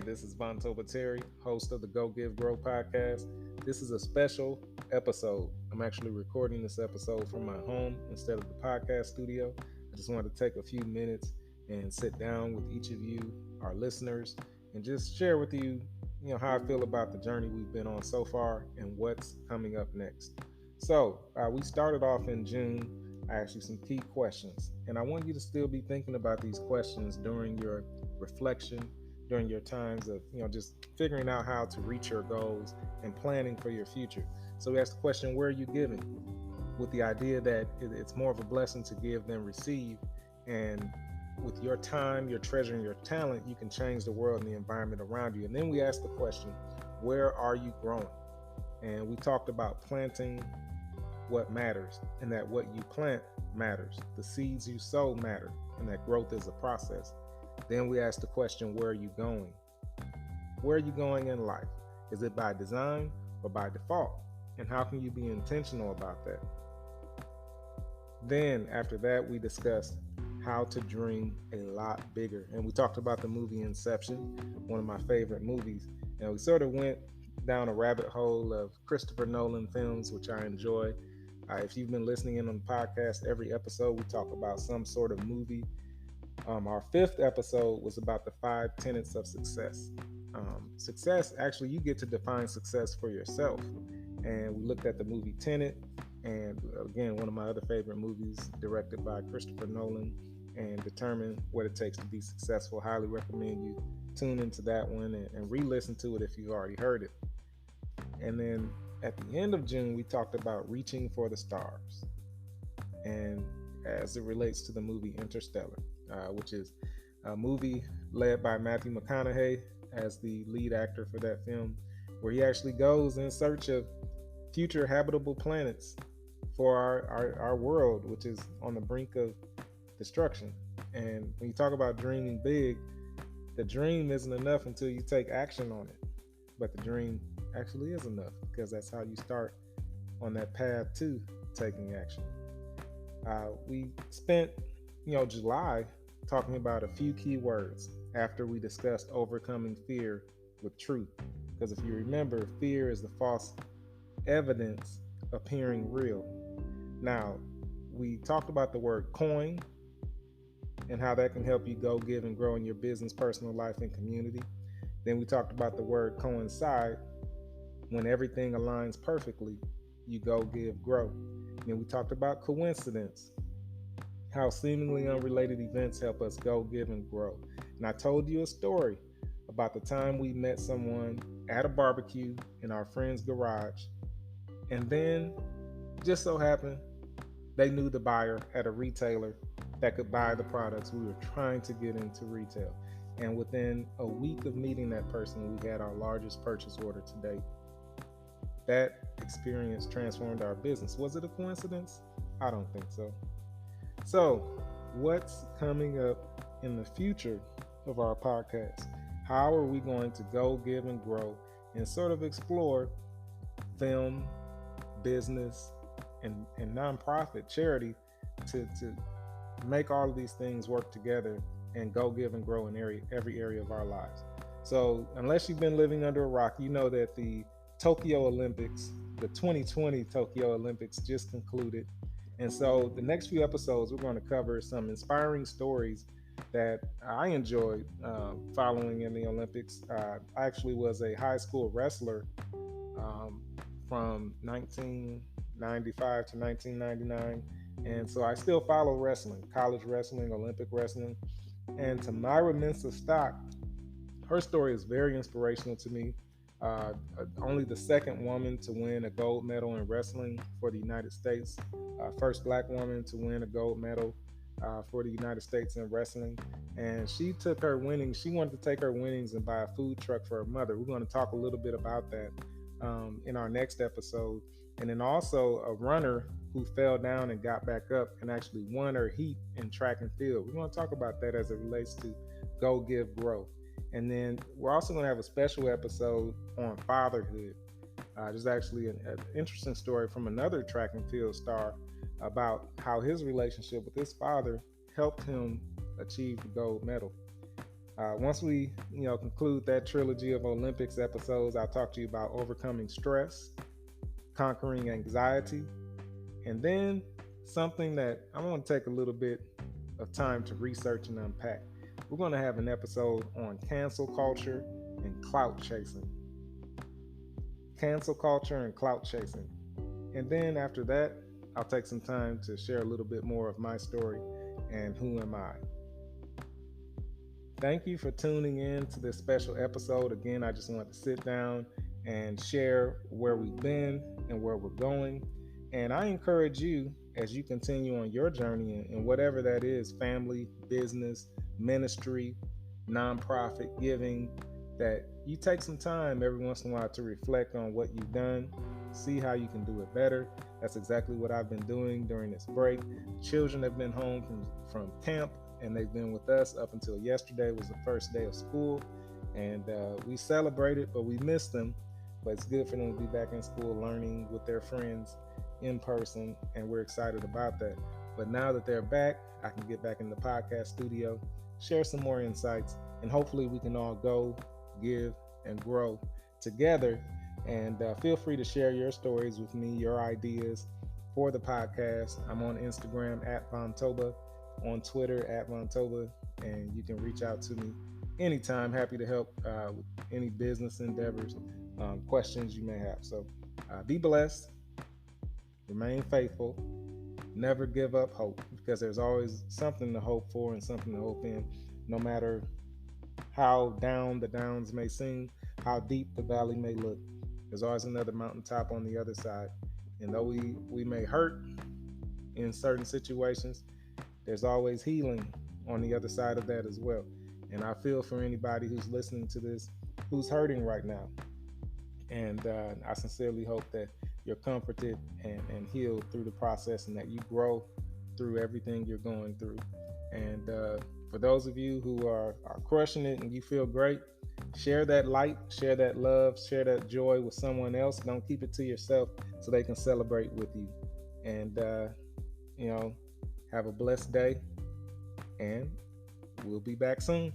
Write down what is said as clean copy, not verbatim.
this is Vontoba, host of the Go Give Grow podcast. This is a special episode. I'm actually recording this episode from my home instead of the podcast studio. I just wanted to take a few minutes and sit down with each of you, our listeners, and just share with you, how I feel about the journey we've been on so far and what's coming up next. So we started off in June. I asked you some key questions, and I want you to still be thinking about these questions during your reflection, during your times of just figuring out how to reach your goals and planning for your future. So we asked the question, where are you giving? With the idea that it's more of a blessing to give than receive, and with your time, your treasure, and your talent, you can change the world and the environment around you. And then we asked the question, where are you growing? And we talked about planting what matters, and that what you plant matters. The seeds you sow matter, and that growth is a process. Then we asked the question, where are you going? Where are you going in life? Is it by design or by default? And how can you be intentional about that? Then after that, we discussed how to dream a lot bigger. And we talked about the movie Inception, one of my favorite movies. And we sort of went down a rabbit hole of Christopher Nolan films, which I enjoy. If you've been listening in on the podcast, every episode we talk about some sort of movie. Our fifth episode was about the 5 tenets of success. Success, actually, you get to define success for yourself. And we looked at the movie Tenet, and again, one of my other favorite movies directed by Christopher Nolan, and determine what it takes to be successful. Highly recommend you tune into that one and re-listen to it if you've already heard it. And then at the end of June, we talked about reaching for the stars, and as it relates to the movie Interstellar, which is a movie led by Matthew McConaughey as the lead actor for that film, where he actually goes in search of future habitable planets for our world, which is on the brink of destruction. And when you talk about dreaming big, the dream isn't enough until you take action on it. But the dream actually is enough, because that's how you start on that path to taking action. We spent, July talking about a few key words after we discussed overcoming fear with truth. Because if you remember, fear is the false evidence appearing real. Now, we talked about the word coin and how that can help you go, give, and grow in your business, personal life, and community. Then we talked about the word coincide. When everything aligns perfectly, you go, give, grow. Then we talked about coincidence, how seemingly unrelated events help us go, give, and grow. And I told you a story about the time we met someone at a barbecue in our friend's garage, and then just so happened they knew the buyer at a retailer that could buy the products we were trying to get into retail. And within a week of meeting that person, we had our largest purchase order to date. That experience transformed our business. Was it a coincidence? I don't think so. So, what's coming up in the future of our podcast? How are we going to go, give, and grow, and sort of explore film, business, and nonprofit charity to make all of these things work together and go, give, and grow in every area of our lives? So, unless you've been living under a rock, you know that the Tokyo Olympics, the 2020 Tokyo Olympics, just concluded. And so the next few episodes, we're going to cover some inspiring stories that I enjoyed following in the Olympics. I actually was a high school wrestler from 1995 to 1999. And so I still follow wrestling, college wrestling, Olympic wrestling. And to Myra Mensah-Stock, her story is very inspirational to me. Only the second woman to win a gold medal in wrestling for the United States. First Black woman to win a gold medal for the United States in wrestling. And she took her winnings. She wanted to take her winnings and buy a food truck for her mother. We're going to talk a little bit about that in our next episode. And then also a runner who fell down and got back up and actually won her heat in track and field. We're going to talk about that as it relates to go, give, grow. And then we're also going to have a special episode on fatherhood. There's actually an interesting story from another track and field star about how his relationship with his father helped him achieve the gold medal. Once we, conclude that trilogy of Olympics episodes, I'll talk to you about overcoming stress, conquering anxiety, and then something that I want to take a little bit of time to research and unpack. We're going to have an episode on cancel culture and clout chasing. Cancel culture and clout chasing. And then after that, I'll take some time to share a little bit more of my story and who am I. Thank you for tuning in to this special episode. Again, I just wanted to sit down and share where we've been and where we're going. And I encourage you, as you continue on your journey in whatever that is, family, business, ministry, nonprofit, giving, that you take some time every once in a while to reflect on what you've done, see how you can do it better. That's exactly what I've been doing during this break. Children have been home from camp, and they've been with us up until yesterday was the first day of school. And we celebrated, but we missed them. But it's good for them to be back in school learning with their friends in person, and we're excited about that. But now that they're back, I can get back in the podcast studio, share some more insights, and hopefully we can all go, give, and grow together. And feel free to share your stories with me, your ideas for the podcast. I'm on Instagram at Vontoba, on Twitter at Vontoba, and you can reach out to me anytime. Happy to help with any business endeavors, questions you may have. So be blessed, remain faithful, never give up hope, because there's always something to hope for and something to hope in, no matter how down the downs may seem, how deep the valley may look. There's always another mountaintop on the other side. And though we may hurt in certain situations, there's always healing on the other side of that as well. And I feel for anybody who's listening to this, who's hurting right now. And I sincerely hope that you're comforted and healed through the process, and that you grow through everything you're going through. And for those of you who are crushing it and you feel great, share that light, share that love, share that joy with someone else. Don't keep it to yourself, so they can celebrate with you. And, have a blessed day, and we'll be back soon.